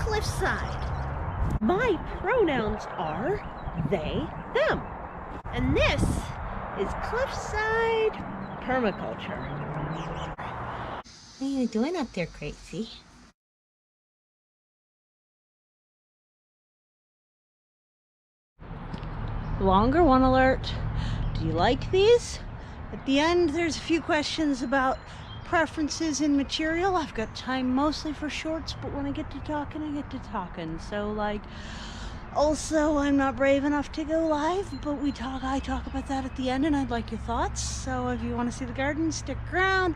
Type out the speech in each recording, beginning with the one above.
cliffside. My pronouns are they, them. And this is cliffside permaculture. What are you doing up there, Crazy? Longer one alert. Do you like these? At the end, there's a few questions about preferences in material. I've got time mostly for shorts, but when I get to talking, I get to talking. So, like, also, I'm not brave enough to go live, but I talk about that at the end, and I'd like your thoughts. So if you want to see the garden, stick around.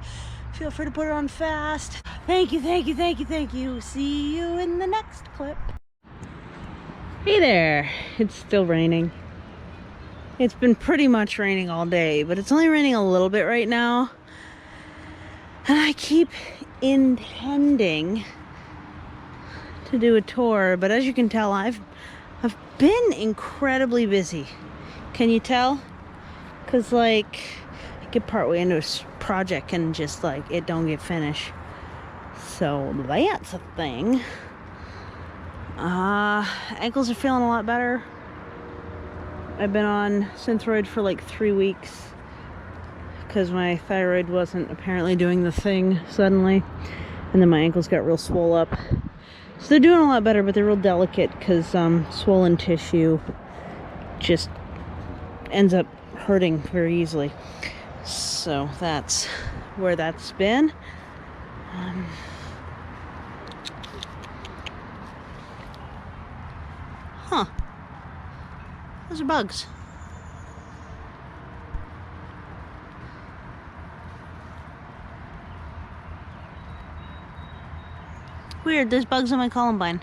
Feel free to put it on fast. Thank you, thank you, thank you, thank you. See you in the next clip. Hey there. It's still raining. It's been pretty much raining all day, but it's only raining a little bit right now. And I keep intending to do a tour, but as you can tell, I've been incredibly busy. Can you tell? Because, like, I get partway into a project and just, like, it don't get finished. So that's a thing. Ankles are feeling a lot better. I've been on Synthroid for like 3 weeks because my thyroid wasn't apparently doing the thing suddenly, and then my ankles got real swole up. So they're doing a lot better, but they're real delicate because swollen tissue just ends up hurting very easily. So that's where that's been. Those are bugs. Weird, there's bugs on my columbine.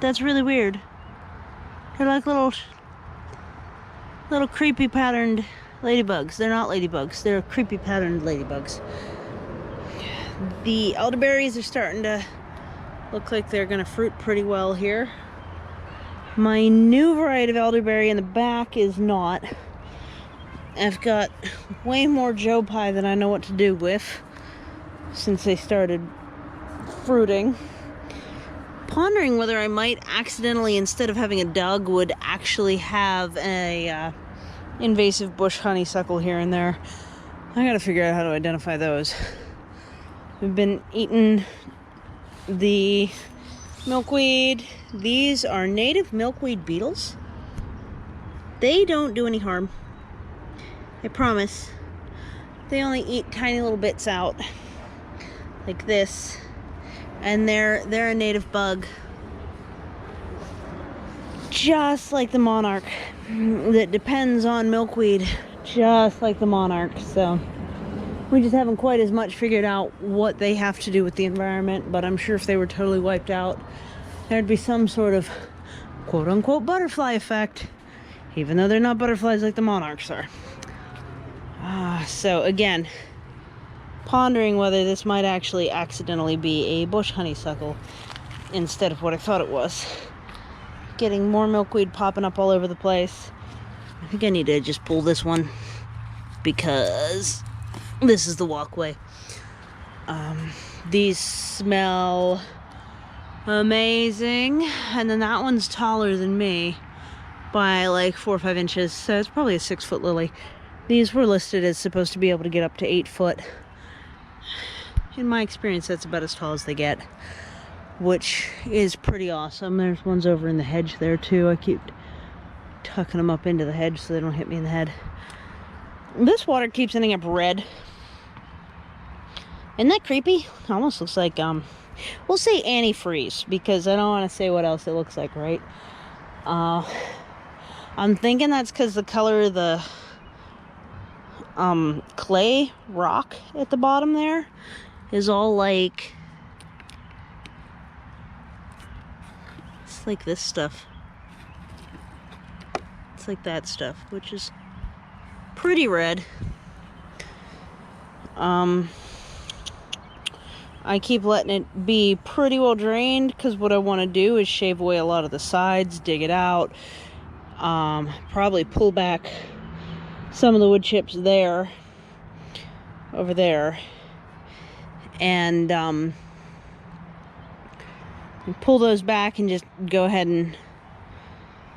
That's really weird. They're like little creepy patterned ladybugs. They're not ladybugs, they're creepy patterned ladybugs. The elderberries are starting to look like they're gonna fruit pretty well here. My new variety of elderberry in the back is not. I've got way more Joe Pie than I know what to do with since they started fruiting. Pondering whether I might accidentally, instead of having a dogwood, actually have a invasive bush honeysuckle here and there. I gotta figure out how to identify those. We've been eating the milkweed. These are native milkweed beetles. They don't do any harm, I promise. They only eat tiny little bits out like this, and they're a native bug, just like the monarch, that depends on milkweed, just like the monarch. So we just haven't quite as much figured out what they have to do with the environment, but I'm sure if they were totally wiped out, there'd be some sort of quote-unquote butterfly effect, even though they're not butterflies like the monarchs are. So again, pondering whether this might actually accidentally be a bush honeysuckle instead of what I thought it was. Getting more milkweed popping up all over the place. I think I need to just pull this one because this is the walkway. These smell amazing, and then that one's taller than me by like 4 or 5 inches, so it's probably a 6-foot lily. These were listed as supposed to be able to get up to 8 foot. In my experience, that's about as tall as they get, which is pretty awesome. There's ones over in the hedge there too. I keep tucking them up into the hedge so they don't hit me in the head. This water keeps ending up red. Isn't that creepy? It almost looks like we'll say antifreeze, because I don't want to say what else it looks like, right? I'm thinking that's because the color of the clay rock at the bottom there is all like, it's like this stuff. It's like that stuff, which is pretty red. I keep letting it be pretty well drained, because what I want to do is shave away a lot of the sides, dig it out, probably pull back some of the wood chips there, over there, and And pull those back and just go ahead and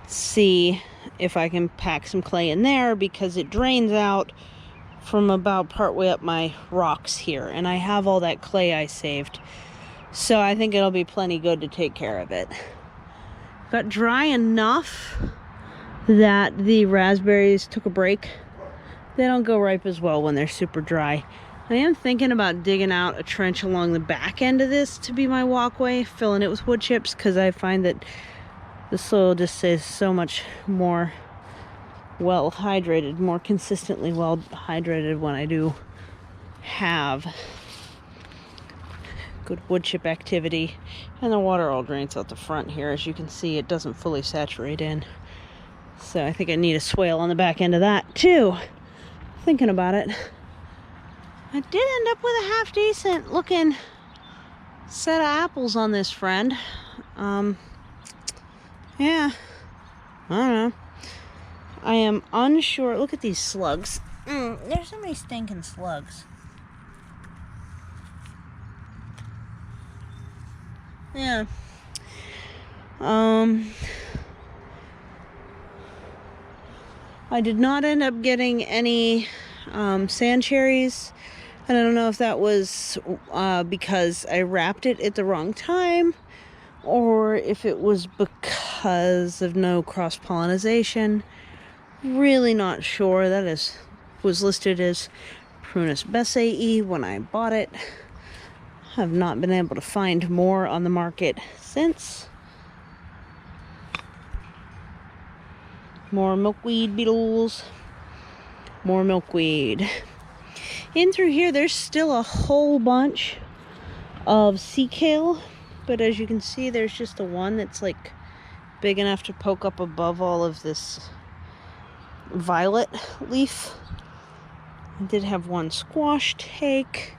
see if I can pack some clay in there, because it drains out from about partway up my rocks here, and I have all that clay I saved, so I think it'll be plenty good to take care of it. Got dry enough that the raspberries took a break. They don't go ripe as well when they're super dry. I am thinking about digging out a trench along the back end of this to be my walkway, filling it with wood chips, because I find that the soil just stays so much more well hydrated, more consistently well hydrated when I do have good wood chip activity. And the water all drains out the front here. As you can see, it doesn't fully saturate in. So I think I need a swale on the back end of that too. Thinking about it. I did end up with a half decent looking set of apples on this friend. Yeah, I don't know. I am unsure. Look at these slugs. There's so many stinking slugs. Yeah. I did not end up getting any sand cherries. And I don't know if that was because I wrapped it at the wrong time, or if it was because of no cross-pollinization. Really not sure. That was listed as Prunus besseyi when I bought it. Have not been able to find more on the market since. More milkweed beetles. More milkweed. In through here, there's still a whole bunch of sea kale, but as you can see, there's just the one that's like big enough to poke up above all of this violet leaf. I did have one squash take.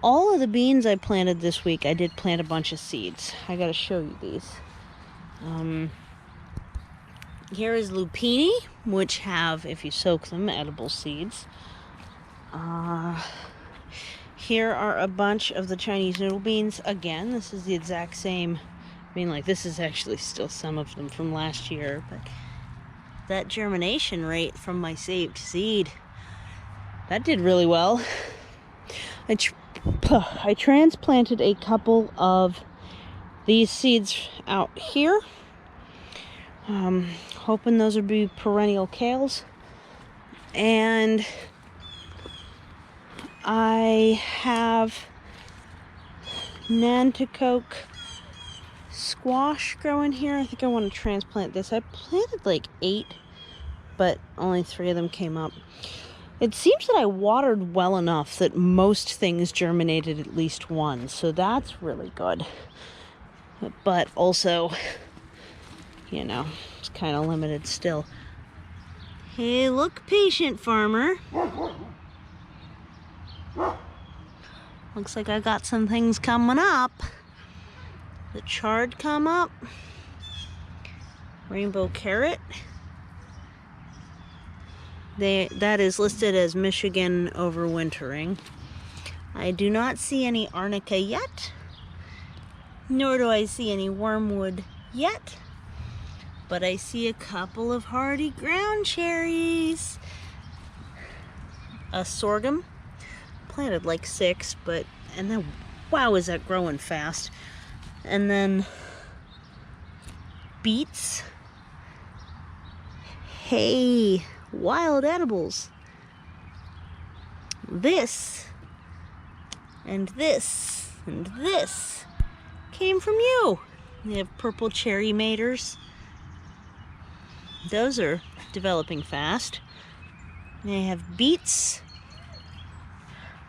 All of the beans I planted this week, I did plant a bunch of seeds. I gotta show you these. Here is lupini, which have, if you soak them, edible seeds. Here are a bunch of the Chinese noodle beans. Again, this is the exact same. I mean, like, this is actually still some of them from last year, but that germination rate from my saved seed, that did really well. I transplanted a couple of these seeds out here, hoping those would be perennial kales. And I have Nanticoke squash growing here. I think I want to transplant this. I planted like 8, but only 3 of them came up. It seems that I watered well enough that most things germinated at least one, so that's really good. But also, you know, it's kind of limited still. Hey, look, patient farmer. Looks like I got some things coming up. The chard come up. Rainbow carrot. That is listed as Michigan overwintering. I do not see any arnica yet, nor do I see any wormwood yet, but I see a couple of hardy ground cherries. A sorghum, planted like 6, and then, wow, is that growing fast. And then beets. Hey, wild edibles. This and this and this came from you. They have purple cherry maters. Those are developing fast. They have beets.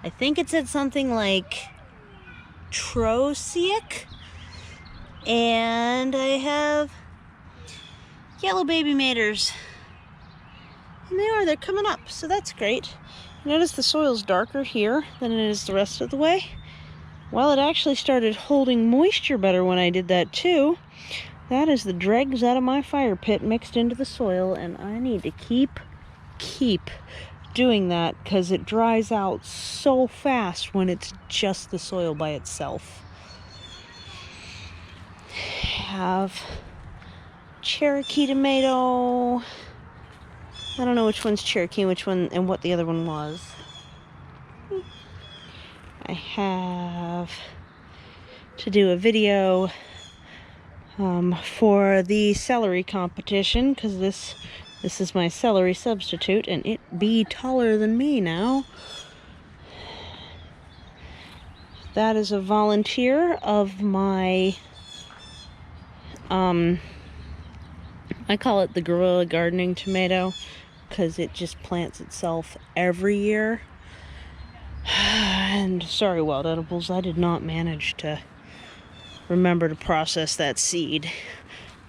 I think it said something like Troisic. And I have yellow baby maters. And they're coming up, so that's great. Notice the soil's darker here than it is the rest of the way. Well, it actually started holding moisture better when I did that too. That is the dregs out of my fire pit mixed into the soil, and I need to keep doing that because it dries out so fast when it's just the soil by itself. have Cherokee tomato. I don't know which one's Cherokee and which one and what the other one was. I have to do a video for the celery competition, because this is my celery substitute, and it be taller than me now. That is a volunteer of my, I call it the guerrilla gardening tomato, because it just plants itself every year. And sorry, wild edibles, I did not manage to remember to process that seed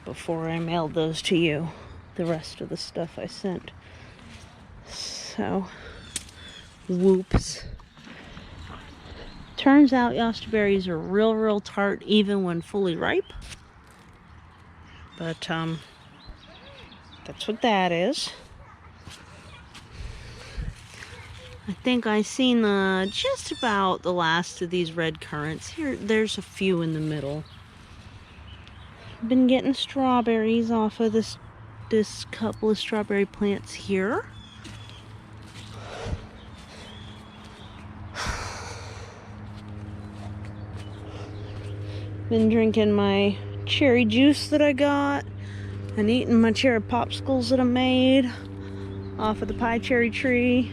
before I mailed those to you, the rest of the stuff I sent. So, whoops. Turns out Yosta berries are real tart even when fully ripe. But, that's what that is. I think I seen just about the last of these red currants. There's a few in the middle. Been getting strawberries off of this couple of strawberry plants here. Been drinking my cherry juice that I got and eating my cherry popsicles that I made off of the pie cherry tree.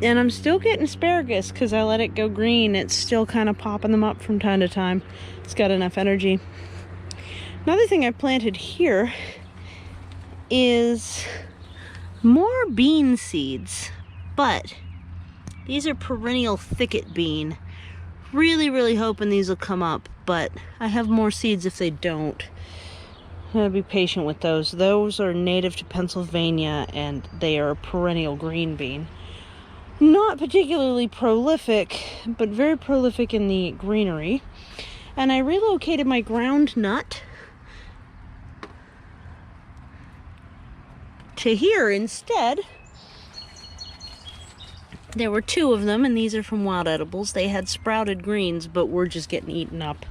And I'm still getting asparagus because I let it go green. It's still kind of popping them up from time to time. It's got enough energy. Another thing I planted here is more bean seeds, but these are perennial thicket bean. Really hoping these will come up, but I have more seeds if they don't. I'm gonna be patient with those. Those are native to Pennsylvania and they are a perennial green bean. Not particularly prolific, but very prolific in the greenery. And I relocated my ground nut to here instead. There were two of them, and these are from Wild Edibles. They had sprouted greens, but were just getting eaten up.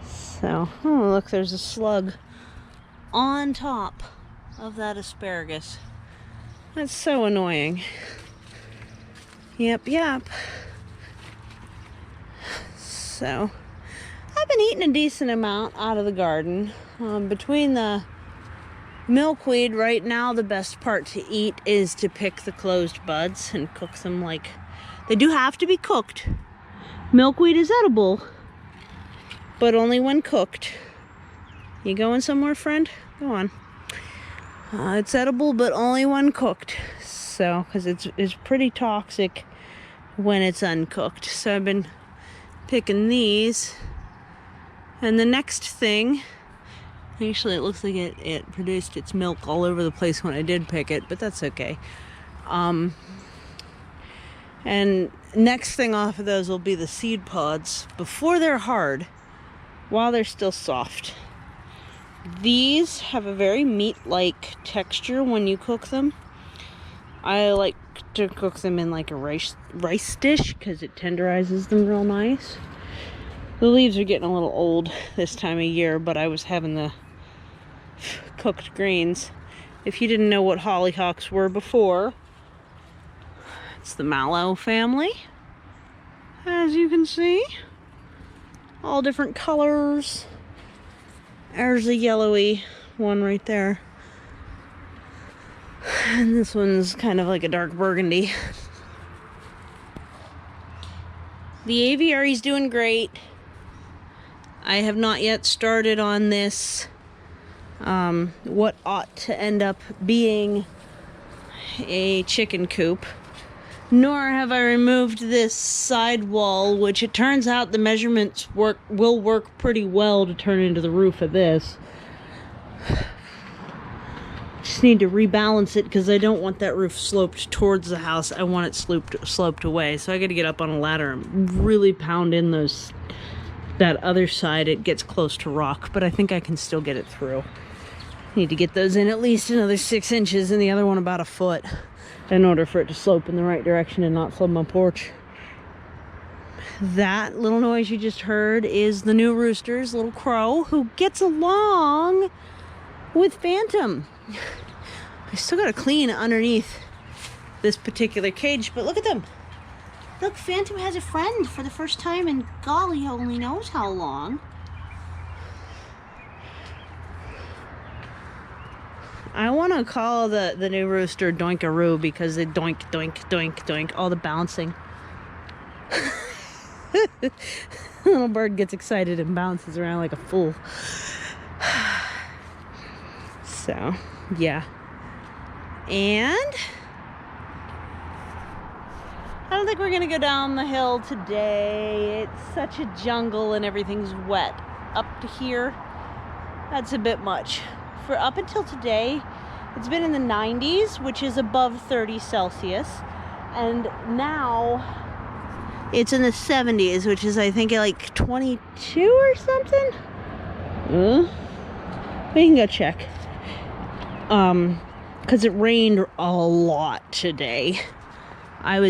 So, oh look, there's a slug on top of that asparagus. That's so annoying. Yep. So, I've been eating a decent amount out of the garden. Between the milkweed, right now the best part to eat is to pick the closed buds and cook them like... They do have to be cooked. Milkweed is edible, but only when cooked. You going somewhere, friend? Go on. It's edible, but only when cooked. So, because it's pretty toxic when it's uncooked. So I've been picking these. And the next thing, actually it looks like it produced its milk all over the place when I did pick it, but that's okay. And next thing off of those will be the seed pods before they're hard, while they're still soft. These have a very meat-like texture when you cook them. I like to cook them in like a rice dish because it tenderizes them real nice. The leaves are getting a little old this time of year, but I was having the cooked greens. If you didn't know what hollyhocks were before, it's the mallow family, as you can see. All different colors. There's a yellowy one right there. And this one's kind of like a dark burgundy. The aviary's doing great. I have not yet started on this, what ought to end up being a chicken coop. Nor have I removed this side wall, which it turns out the measurements will work pretty well to turn into the roof of this. Just need to rebalance it because I don't want that roof sloped towards the house. I want it sloped away. So I got to get up on a ladder and really pound in that other side. It gets close to rock, but I think I can still get it through. Need to get those in at least another 6 inches and the other one about a foot, in order for it to slope in the right direction and not flood my porch. that little noise you just heard is the new rooster's little crow who gets along with Phantom. I still gotta clean underneath this particular cage, but look at them. Look, Phantom has a friend for the first time in golly only knows how long. I want to call the new rooster Doinkaroo because they doink, doink, doink, doink, all the bouncing. Little bird gets excited and bounces around like a fool. So, yeah. And I don't think we're gonna go down the hill today. It's such a jungle and everything's wet. Up to here, that's a bit much. For up until today, it's been in the 90s, which is above 30 Celsius. And now it's in the 70s, which is I think like 22 or something. We can go check. Because it rained a lot today. I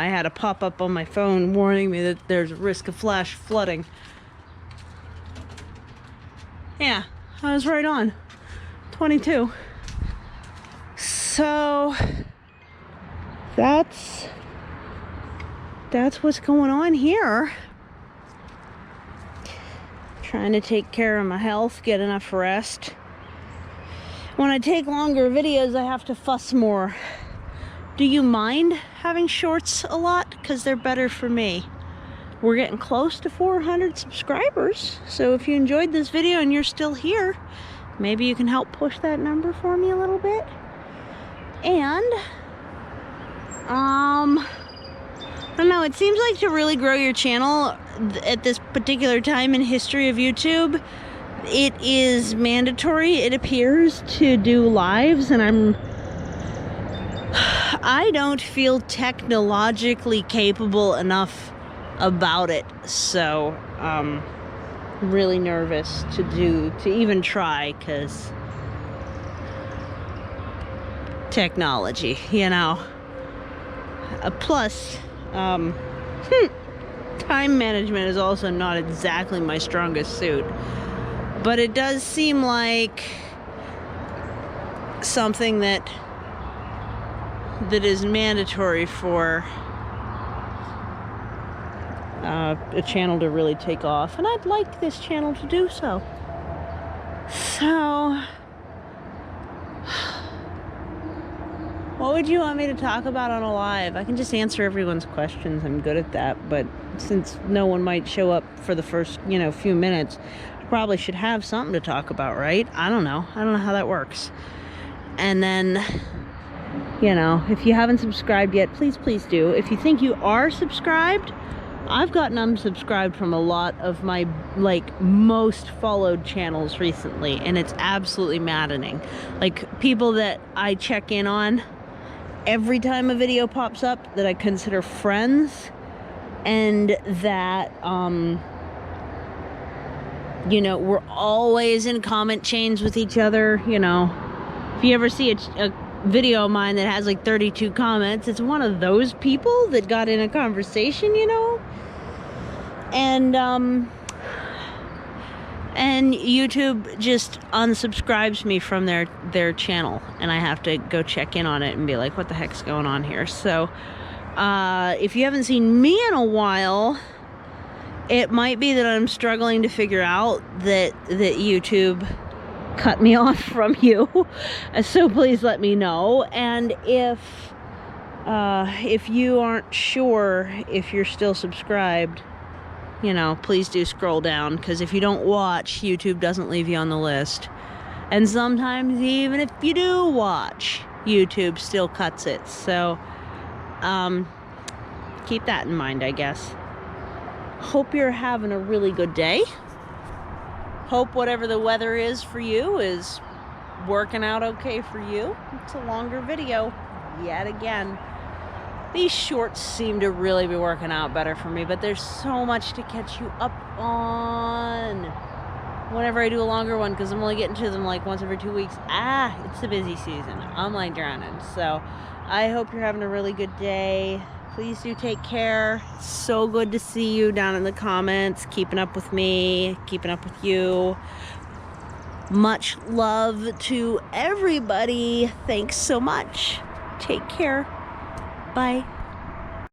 had a pop-up on my phone warning me that there's a risk of flash flooding. Yeah, I was right on. 22. So that's what's going on here. Trying to take care of my health, get enough rest. When I take longer videos, I have to fuss more. Do you mind having shorts a lot? Because they're better for me. We're getting close to 400 subscribers. So if you enjoyed this video and you're still here, maybe you can help push that number for me a little bit. And, I don't know, it seems like to really grow your channel at this particular time in history of YouTube, it is mandatory, it appears, to do lives, and I don't feel technologically capable enough about it, so really nervous to even try, because technology, you know. Plus time management is also not exactly my strongest suit, but it does seem like something that is mandatory for a channel to really take off, and I'd like this channel to do so. So, what would you want me to talk about on a live? I can just answer everyone's questions. I'm good at that, but since no one might show up for the first, few minutes, I probably should have something to talk about, right? I don't know how that works. And then, if you haven't subscribed yet, please do. If you think you are subscribed, I've gotten unsubscribed from a lot of my, most followed channels recently, and it's absolutely maddening. Like, people that I check in on every time a video pops up that I consider friends, and that, we're always in comment chains with each other, If you ever see a video of mine that has 32 comments, it's one of those people that got in a conversation, and YouTube just unsubscribes me from their channel, and I have to go check in on it and be like, what the heck's going on here? So if you haven't seen me in a while, it might be that I'm struggling to figure out that YouTube cut me off from you. So please let me know. And if you aren't sure if you're still subscribed, please do scroll down, because if you don't watch, YouTube doesn't leave you on the list. And sometimes even if you do watch, YouTube still cuts it. So keep that in mind, I guess. Hope you're having a really good day. Hope whatever the weather is for you is working out okay for you. It's a longer video yet again. These shorts seem to really be working out better for me, but there's so much to catch you up on whenever I do a longer one, because I'm only getting to them once every 2 weeks. It's the busy season. I'm drowning. So I hope you're having a really good day. Please do take care. It's so good to see you down in the comments, keeping up with me, keeping up with you. Much love to everybody. Thanks so much. Take care. Bye.